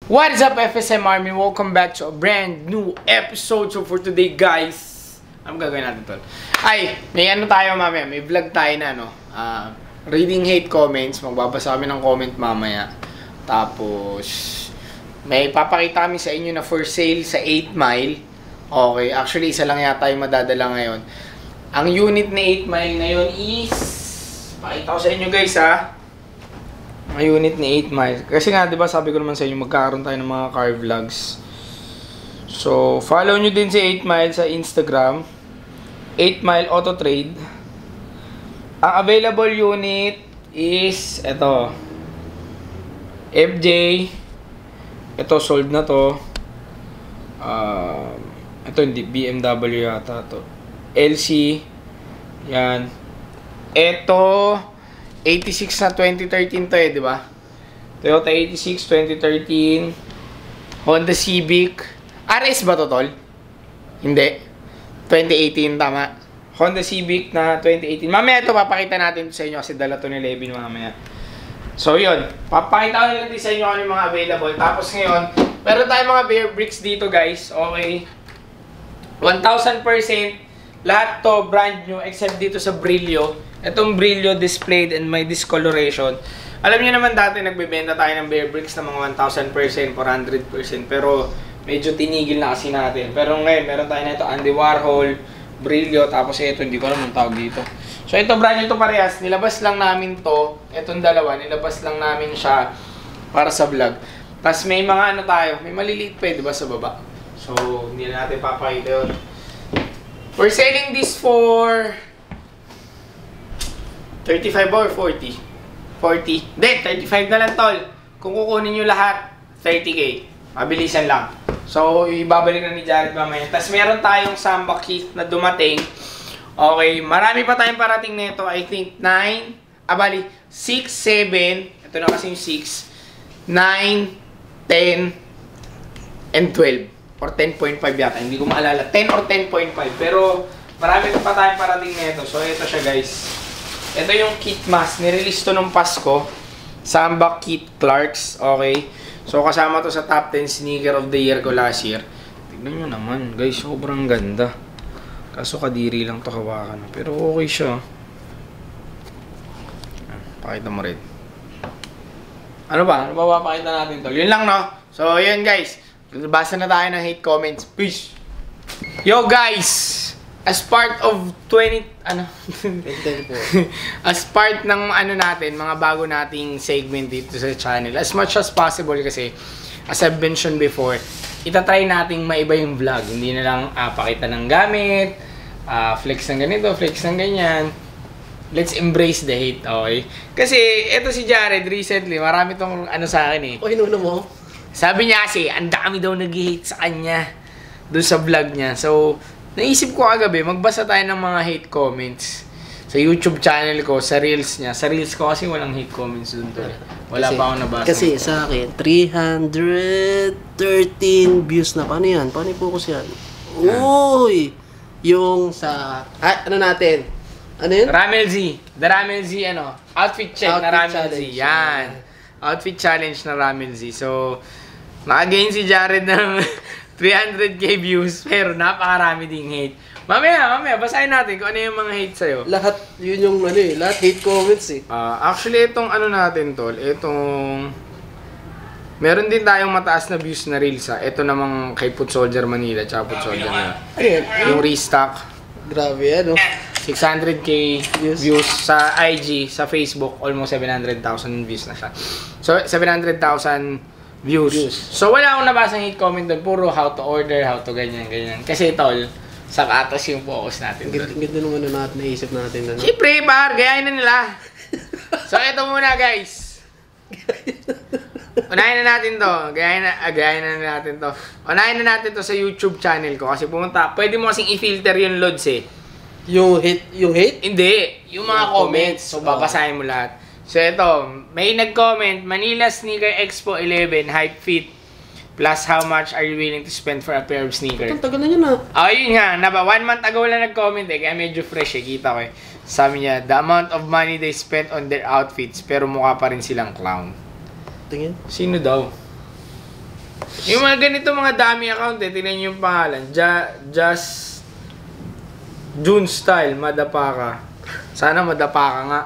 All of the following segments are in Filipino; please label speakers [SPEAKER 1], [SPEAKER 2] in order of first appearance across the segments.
[SPEAKER 1] What is up, FSM Army? Welcome back to a brand new episode. So for today, guys, ang gagawin natin tol. Ay, may ano tayo mamaya, may vlog tayo na reading hate comments. Magbabasa kami ng comment mamaya. Tapos may papakita kami sa inyo na for sale sa 8 Mile. Okay, actually isa lang yata yung madadala ngayon. Ang unit na 8 Mile ngayon is, pakita ko sa inyo guys ang unit ni 8 Mile. Kasi nga, di ba sabi ko naman sa inyo, magkakaroon tayo ng mga car vlogs. So, follow nyo din si 8 Mile sa Instagram. 8 Mile Auto Trade. Ang available unit is, ito. FJ. Ito, sold na to. Ito, hindi. BMW yata to. LC. Yan. Ito, 86 na 2013 to di ba? Toyota 86, 2013. Honda Civic. RS ba to, tol? Hindi. 2018, tama. Honda Civic na 2018. Mamaya ito, papakita natin sa inyo kasi dala to ni Levin mamaya. So, yun. Papakita ko nila din sa inyo ano yung mga available. Tapos ngayon, meron tayong mga bear bricks dito, guys. Okay. 1,000%. Lahat to brand new except dito sa Brillo. Itong Brillo displayed and may discoloration. Alam niyo naman dati nagbebenta tayo ng bear bricks na mga 1,000%, 400%. Pero medyo tinigil na kasi natin. Pero ngayon, meron tayo na ito Andy Warhol, Brillo, tapos ito, hindi ko alam ang tawag dito. So ito brand new to parehas. Nilabas lang namin to. Itong dalawa, nilabas lang namin siya para sa vlog. Tapos may mga ano tayo, may maliliit pa diba sa baba. So hindi na natin papakita yun. We're selling this for 35 or 40? 40. Hindi, 35 na lang, tol. Kung kukunin nyo lahat, 30K. Mabilisan lang. So, ibabalik na ni Jared mamaya. Tapos, meron tayong samba kit na dumating. Okay, marami pa tayong parating nito. I think 9, 6, 7. Ito na kasi yung 6. 9, 10, and 12. Or 10.5 yata. Hindi ko maalala. 10 or 10.5. Pero, marami pa tayong parating nito. So, ito siya, guys. Ito yung kit mask. Nirelease to nung Pasko. Samba Kit Clarks. Okay. So, kasama to sa top 10 sneaker of the year ko last year. Tignan nyo naman. Guys, sobrang ganda. Kaso kadiri lang to hawakan. Pero okay siya. Pakita mo rin. Ano ba? Ano ba papakita natin to? Yun lang, no? So, yun guys. Basa na tayo ng hate comments. Peace! Yo, guys! As part of 2024. As part ng ano natin, mga bago nating segment dito sa channel, as much as possible kasi, as I've mentioned before, itatry nating maiba yung vlog. Hindi na lang pakita ng gamit, flex ng ganito, flex ng ganyan. Let's embrace the hate, okay? Kasi, eto si Jared recently, marami tong ano sa akin eh.
[SPEAKER 2] O, hinuno mo?
[SPEAKER 1] Sabi niya kasi, ang dami daw nag-hate sa kanya doon sa vlog niya. So, naisip ko kagabi, magbasa tayo ng mga hate comments sa YouTube channel ko, sa Reels niya. Sa Reels ko kasi walang hate comments doon to. Wala pa akong nabasa.
[SPEAKER 2] Kasi sa akin, 313 views na. Paano yan? Paano i-focus yan? Uy! Yung sa... ano natin? Ano yun?
[SPEAKER 1] Ramel Z. The Ramel Z, ano? Outfit check na Ramel Z. Yan. Outfit challenge na Ramel Z. So, naka-gain si Jared ng 300k views, pero napakarami ding hate. Mamaya, basahin natin kung ano yung mga hate sa'yo.
[SPEAKER 2] Lahat, yun yung ano eh, lahat hate comments eh.
[SPEAKER 1] Actually, itong ano natin, tol, itong... Meron din tayong mataas na views na reels, Ito namang kay Foot Soldier Manila, tsaka Foot Soldier Manila. Yung restock.
[SPEAKER 2] Grabe yan,
[SPEAKER 1] 600k views sa IG, sa Facebook, almost 700,000 views na siya. So, 700,000 views. So, wala akong nabasang hate comment doon. Puro how to order, how to ganyan. Kasi, tol, sa atas yung focus natin doon.
[SPEAKER 2] Ganda naman na naisip natin. Ano?
[SPEAKER 1] Siyempre, gayahin na nila. So, ito muna, guys. Unahin na natin to. Gayahin na natin to. Unahin na natin to sa YouTube channel ko. Kasi pumunta, pwede mo kasing i-filter yung loads eh.
[SPEAKER 2] Yung hate?
[SPEAKER 1] Hindi. Yung mga comments. So, babasahin mo lahat. So, ito. May nag-comment, Manila Sneaker Expo 11, hype fit. Plus, how much are you willing to spend for a pair of sneakers?
[SPEAKER 2] Ang tagal na yun
[SPEAKER 1] Yun nga. 1 month ago lang nag-comment eh. Kaya medyo fresh eh. Kita ko eh. Sabi niya, the amount of money they spent on their outfits, pero mukha pa rin silang clown.
[SPEAKER 2] Tingin.
[SPEAKER 1] Sino daw? Yung mga ganito, mga dami account eh. Tingnan nyo yung pangalan. Just June Style, madapa ka. Sana madapa ka nga.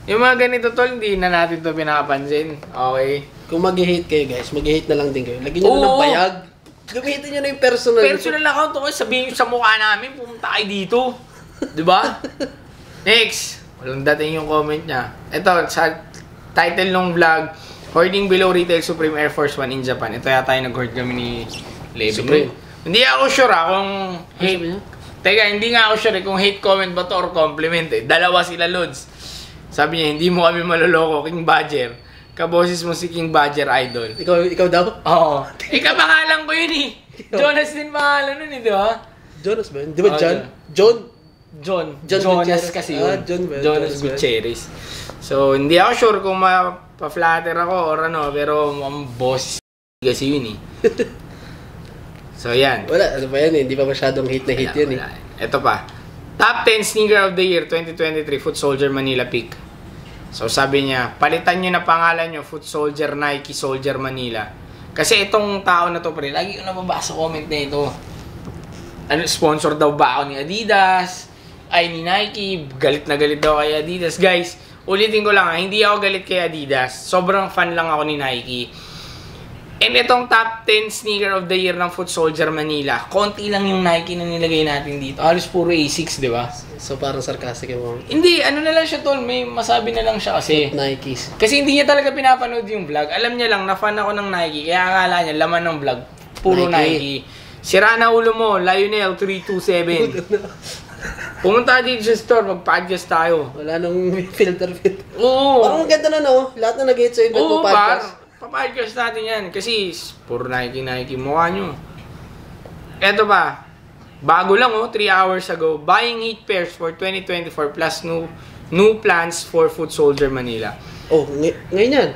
[SPEAKER 1] Yung mga ganito tol, hindi na natin to pinapansin. Okay?
[SPEAKER 2] Kung mag-hate kayo guys, mag-hate na lang din kayo. Lagyan nyo na ng bayag. Gamitin nyo na yung personal.
[SPEAKER 1] Personal account ko, sabihin nyo sa mukha namin, pumunta kayo dito. Diba? Next. Walang dating yung comment niya. Ito, sa title ng vlog, Hoarding Below Retail Supreme Air Force One in Japan. Ito yata yung nag-hoard kami ni Levin.
[SPEAKER 2] Supreme.
[SPEAKER 1] Hindi ako sure kung hate. Teka, hindi nga ako sure kung hate comment ba to or compliment eh. Dalawa sila, Lods. Sabi niya, hindi mo kami maloloko, King Badger. Kaboses mo si King Badger Idol.
[SPEAKER 2] Ikaw daw?
[SPEAKER 1] Oo. Pangalan ko yun eh. Jonas din pangalan nun eh, di ba?
[SPEAKER 2] Jonas ba yun? Di ba John?
[SPEAKER 1] Jonas kasi yun. Jonas Gutierrez. So, hindi ako sure kung pa-flatter ako or ano, pero ang boss kasi yun eh. So, yan.
[SPEAKER 2] Wala, ano ba yan eh? Hindi pa masyadong hit na hit yun eh.
[SPEAKER 1] Ito pa. Top 10 Sneaker of the Year 2023 Foot Soldier Manila Peak. So, sabi niya, palitan nyo na pangalan nyo, Foot Soldier Nike Soldier Manila. Kasi itong tao na to, pre, lagi ko nababasa comment na ito. Ano, sponsor daw ba ako ni Adidas? Ay, ni Nike. Galit na galit daw kay Adidas. Guys, ulitin ko lang, hindi ako galit kay Adidas. Sobrang fan lang ako ni Nike. And itong top 10 sneaker of the year ng Foot Soldier Manila, konti lang yung Nike na nilagay natin dito. Halos puro A6, di ba?
[SPEAKER 2] So parang sarcastic mo.
[SPEAKER 1] Hindi, ano na lang siya tol, may masabi na lang siya kasi.
[SPEAKER 2] Nikes.
[SPEAKER 1] Kasi hindi niya talaga pinapanood yung vlog. Alam niya lang, na-fan ako ng Nike, kaya akala niya, laman ng vlog, puro Nike. Sira na ulo mo, Lionel 327. Pumunta dito sa store, mag-podcast tayo.
[SPEAKER 2] Wala nang filter.
[SPEAKER 1] Oo.
[SPEAKER 2] Parang ganda na no, lahat na nag-hit sa event mo podcast.
[SPEAKER 1] Pa-podcast natin yan kasi puro Nike mukha nyo. Eto ba, bago lang 3 hours ago, buying 8 pairs for 2024 plus new plans for Foot Soldier Manila.
[SPEAKER 2] Oh, ngayon yan?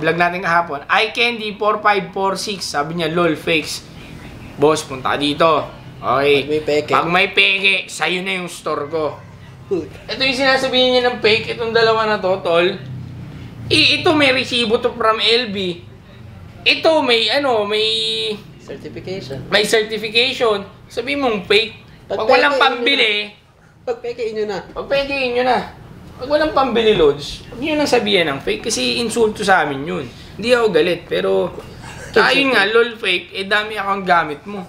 [SPEAKER 1] Vlog natin kahapon. iCandy 4546, sabi niya, lol, fakes. Boss, punta dito. Okay. Pag may peke, sa'yo na yung store ko. Ito yung sinasabihin niya ng fake, itong dalawa na to, tol. Ito may resibo to from LB. Ito may
[SPEAKER 2] certification.
[SPEAKER 1] May certification. Sabi mong fake. Pag walang pambili,
[SPEAKER 2] pagpekein nyo na.
[SPEAKER 1] Pagpekein nyo na. Pag walang pambili, Lods, huwag nyo nang sabihan ng fake kasi insulto sa amin yun. Hindi ako galit, pero ayun nga, lol fake, dami akong gamit mo.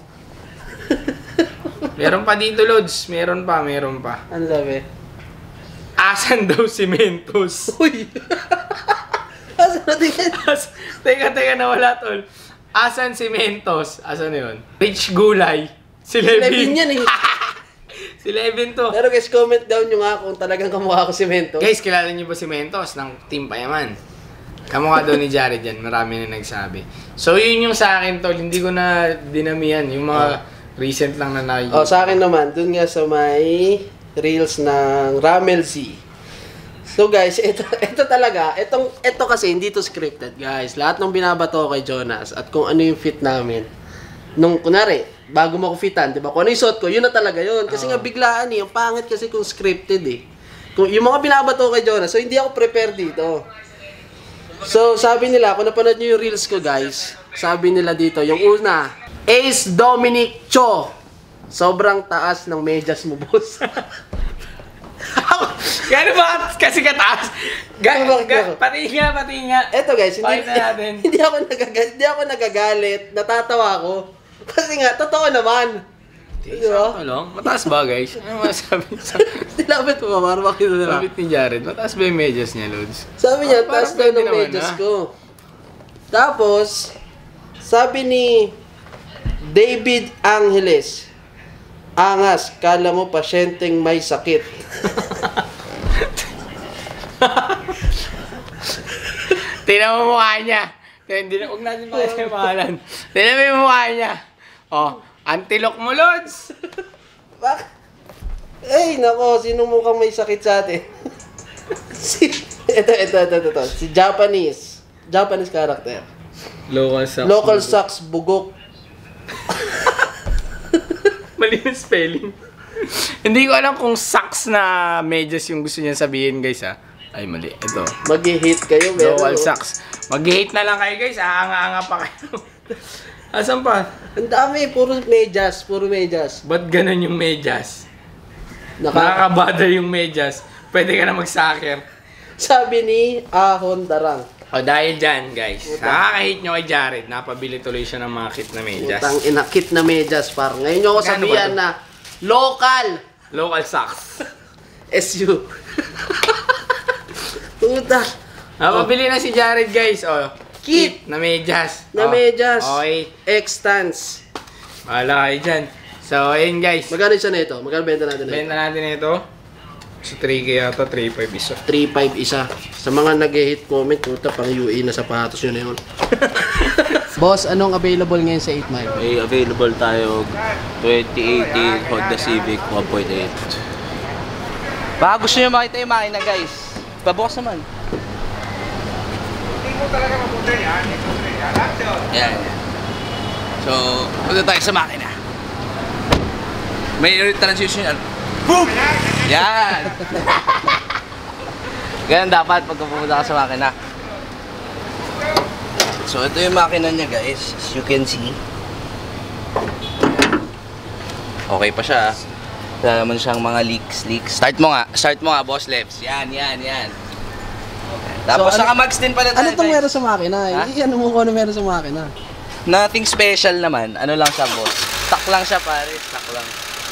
[SPEAKER 1] Meron pa dito, Lods. Meron pa.
[SPEAKER 2] Ano sabi?
[SPEAKER 1] Asan daw si Mentos?
[SPEAKER 2] Uy! Asan natin yan?
[SPEAKER 1] Teka, nawala, tol. Asan si Mentos? Asan yun? Rich Gulay. Si Levin
[SPEAKER 2] yan eh.
[SPEAKER 1] Si Levin to.
[SPEAKER 2] Pero guys, comment down nyo nga kung talagang kamukha ko si Mentos.
[SPEAKER 1] Guys, kilala niyo ba si Mentos ng Team Payaman? Kamukha daw ni Jared yan. Marami na nagsabi. So, yun yung sa akin, tol. Hindi ko na dinamihan. Yung mga recent lang na nakikita.
[SPEAKER 2] Sa akin naman, dun nga sa may reels ng Ramel Z. So guys, ito talaga, ito kasi hindi to scripted, guys. Lahat ng binabato kay Jonas at kung ano yung fit namin. Nung kunari, bago mo ko fitan, 'di ba? Kung ano yung suot ko, yun na talaga yun. Kasi nga biglaan eh, ang pangit kasi kung scripted eh. Kung yung mga binabato kay Jonas, so hindi ako prepared dito. So sabi nila, kung napanood niyo yung reels ko, guys, sabi nila dito, yung una, Ace Dominic Cho. Sobrang taas ng medyas mo, boss.
[SPEAKER 1] Gano'n ba kasi kataas? Pati nga.
[SPEAKER 2] Eto guys, hindi ako nagagalit, natatawa ako. Kasi nga, totoo naman.
[SPEAKER 1] Diba? Mataas ba, guys? Ano masasabi niya?
[SPEAKER 2] Tilapit mo ba? Para makita nila.
[SPEAKER 1] Lapit ni Jared. Mataas ba yung medyas niya, Lods?
[SPEAKER 2] Sabi niya, taas daw ng medyas ko. Tapos, sabi ni David Angeles, angas, kala mo pasyenteng may sakit.
[SPEAKER 1] Tingnan mo mukha niya. Huwag natin pakita yung pangalan. Tingnan mo yung mukha niya. Antilok mo, Lods.
[SPEAKER 2] Bakit? Ay, nako, sino mukhang may sakit sa atin? Ito. Si Japanese character. Local sucks bugok.
[SPEAKER 1] Mali yung spelling. Hindi ko alam kung sucks na medyas yung gusto niya sabihin, guys, ha. Ay, mali. Ito.
[SPEAKER 2] Mag-hate kayo, pero...
[SPEAKER 1] Local sucks. Mag-hate na lang kayo, guys. Aanga-anga pa kayo. Asan pa?
[SPEAKER 2] Ang dami, puro medyas, puro medyas.
[SPEAKER 1] Ba't ganun yung medyas? Nakaka-bother yung medyas. Pwede ka na mag-soccer.
[SPEAKER 2] Sabi ni Ahon Darang.
[SPEAKER 1] O dahil dyan, guys. Nakaka-hate nyo kay Jared. Napabili tuloy siya ng mga kit na medyas.
[SPEAKER 2] Utang inakit na medyas, par. Ngayon nyo ako
[SPEAKER 1] Magkano
[SPEAKER 2] sabihan
[SPEAKER 1] ba
[SPEAKER 2] na local
[SPEAKER 1] Local socks.
[SPEAKER 2] SU. Puta.
[SPEAKER 1] Napabili na si Jared, guys. O,
[SPEAKER 2] Kit.
[SPEAKER 1] na medyas.
[SPEAKER 2] Na
[SPEAKER 1] O,
[SPEAKER 2] medyas.
[SPEAKER 1] Okay.
[SPEAKER 2] X-Stance.
[SPEAKER 1] Wala kayo dyan. So, ayun guys.
[SPEAKER 2] Magkano isa na ito? Magkano benta natin na ito?
[SPEAKER 1] Benta natin ito. So, 3K yata, 3.5 isa.
[SPEAKER 2] 3.5 isa. Sa mga nag-hit comment, puta, pang UE na sapatos yun na yun. Boss, anong available ngayon sa 8 Mile?
[SPEAKER 3] May available tayo 2018 Honda Civic 1.8.
[SPEAKER 4] Baka gusto nyo makita yung makina, guys. Pabukas naman.
[SPEAKER 1] Hindi mo talaga mabuti yan.
[SPEAKER 4] Yan. So, punta tayo sa makina. May transition yan. Boom! Yan! Ganyan dapat pagka pumunta ka sa makina. So, ito yung makina niya, guys. As you can see. Okay pa siya. Wala naman siyang mga leaks. Start mo nga, Boss Lebs. Yan. Tapos
[SPEAKER 2] So,
[SPEAKER 4] naka-mags din pala tayo,
[SPEAKER 2] Ano itong
[SPEAKER 4] guys.
[SPEAKER 2] meron sa makina?
[SPEAKER 4] Ha?
[SPEAKER 2] Ano mo kung ano meron sa makina?
[SPEAKER 4] Nothing special naman. Ano lang siya, boss. Stock lang siya, pare. Stock lang.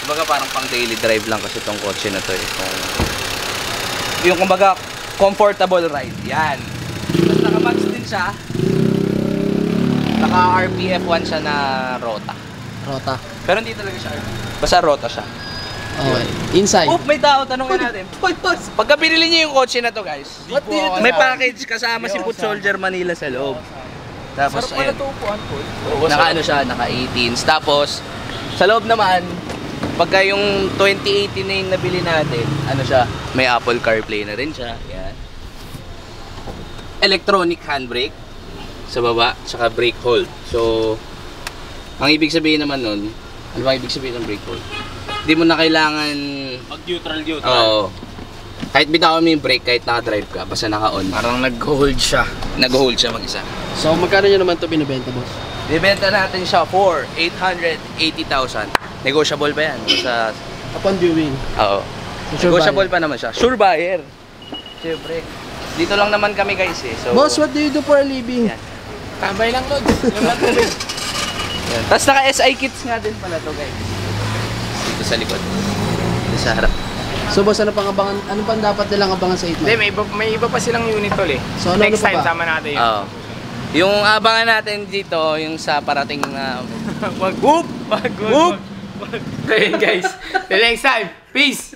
[SPEAKER 4] Kumbaga parang pang daily drive lang kasi itong kotse na to. Yung kumbaga, comfortable ride. Yan. Tapos naka-max din siya. Naka-RPF1 siya na rota.
[SPEAKER 2] Rota.
[SPEAKER 4] Pero hindi talaga siya RPF. Basta rota siya.
[SPEAKER 2] Okay. Inside.
[SPEAKER 4] Oh, may tao. Tanongin natin. Hoy, boss. Pagka binili niyo yung kotse na to, guys.
[SPEAKER 2] What do you do?
[SPEAKER 4] May package kasama si Foot Soldier Manila sa loob. Tapos, ayun. Naka ano siya, naka 18s. Tapos, sa loob naman, pagka yung 2018 na yung nabili natin, ano siya, may Apple CarPlay na rin siya. Yan. Electronic handbrake sa baba, tsaka brake hold. So, ang ibig sabihin naman nun, ano ba ibig sabihin ng brake hold? Hindi mo na kailangan
[SPEAKER 3] Mag-neutral.
[SPEAKER 4] Oo. Kahit bitawan mo yung brake, kahit naka-drive ka, basta naka-on.
[SPEAKER 1] Parang nag-hold siya.
[SPEAKER 4] Nag-hold siya mag-isa.
[SPEAKER 2] So, magkano nyo naman ito binibenta, boss?
[SPEAKER 4] Bibenta natin siya for 880,000. Negotiable pa yan. Sa,
[SPEAKER 2] Upon viewing.
[SPEAKER 4] oo.
[SPEAKER 2] Sure
[SPEAKER 4] Negotiable pa naman siya. Sure buyer. Siyempre. Dito lang naman kami guys eh. So,
[SPEAKER 2] Boss, what do you do for a living?
[SPEAKER 4] Yan.
[SPEAKER 1] Tambay lang, Lods. Yung lang tubig.
[SPEAKER 4] Yan. Tapos naka-SI kits nga din pala to guys. Dito sa likod. Dito sa harap.
[SPEAKER 2] So, boss, ano pang abangan? Ano pang dapat nilang abangan sa 8
[SPEAKER 1] Hindi,
[SPEAKER 2] Mile?
[SPEAKER 1] may iba pa silang unit tol eh.
[SPEAKER 2] So, ano
[SPEAKER 1] Next
[SPEAKER 2] pa
[SPEAKER 1] time,
[SPEAKER 2] ba?
[SPEAKER 1] sama natin yun.
[SPEAKER 4] Oo. Yung abangan natin dito, yung sa parating na...
[SPEAKER 1] Wag, whoop! Wag, whoop! Ayun guys. Till next time. Peace!